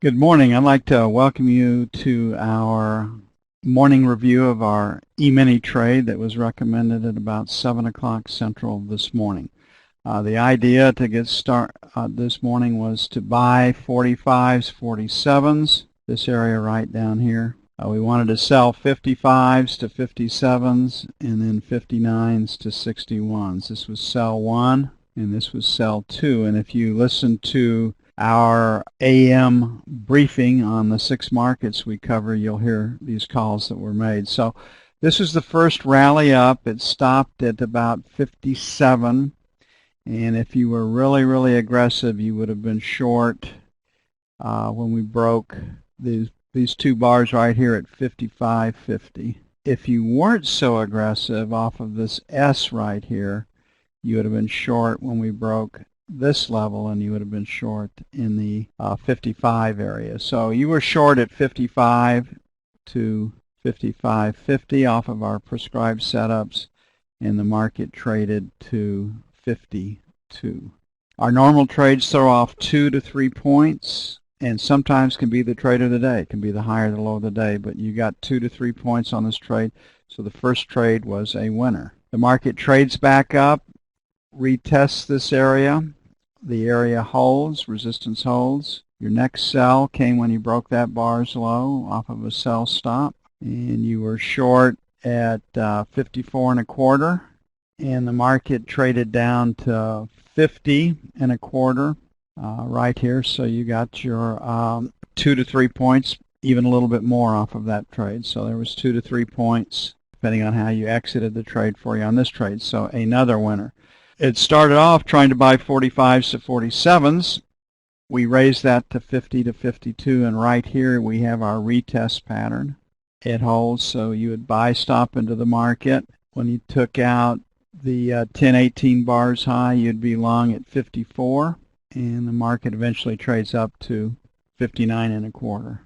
Good morning. I'd like to welcome you to our morning review of our Emini trade that was recommended at about 7 o'clock Central this morning. The idea to get started this morning was to buy 45s, 47s, this area right down here. We wanted to sell 55s to 57s and then 59s to 61s. This was sell 1 and this was sell 2. And if you listen to our AM briefing on the 6 markets we cover, you'll hear these calls that were made. So this is the first rally up. It stopped at about 57, and if you were really aggressive, you would have been short when we broke these two bars right here at 55.50. If you weren't so aggressive off of this S right here, you would have been short when we broke this level, and you would have been short in the 55 area. So you were short at 55 to 55.50 off of our prescribed setups, and the market traded to 52. Our normal trades throw off 2 to 3 points, and sometimes can be the trade of the day. It can be the high or the low of the day, but you got 2 to 3 points on this trade, so the first trade was a winner. The market trades back up, retests this area. The area holds, resistance holds. Your next sell came when you broke that bar's low off of a sell stop, and you were short at 54 and a quarter, and the market traded down to 50 and a quarter right here. So you got your 2 to 3 points, even a little bit more off of that trade. So there was 2 to 3 points depending on how you exited the trade for you on this trade. So another winner. It started off trying to buy 45s to 47s. We raised that to 50 to 52, and right here we have our retest pattern. It holds, so you would buy stop into the market. When you took out the 10-18 bars high, you'd be long at 54, and the market eventually trades up to 59 and a quarter.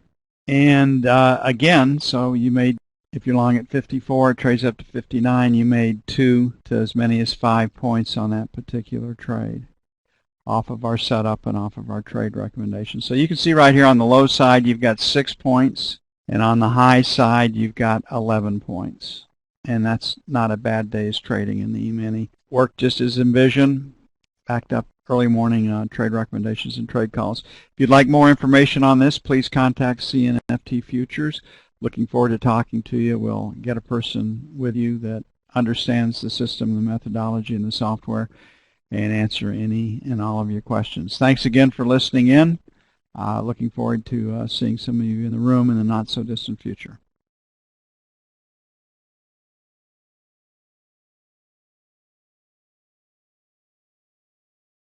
And again, so you made, if you're long at 54, it trades up to 59. You made 2 to as many as 5 points on that particular trade off of our setup and off of our trade recommendation. So you can see right here on the low side, you've got 6 points, and on the high side, you've got 11 points. And that's not a bad day's trading in the E-mini. Worked just as envisioned, backed up early morning trade recommendations and trade calls. If you'd like more information on this, please contact CNFT Futures. Looking forward to talking to you. We'll get a person with you that understands the system, the methodology, and the software, and answer any and all of your questions. Thanks again for listening in. Looking forward to seeing some of you in the room in the not-so-distant future.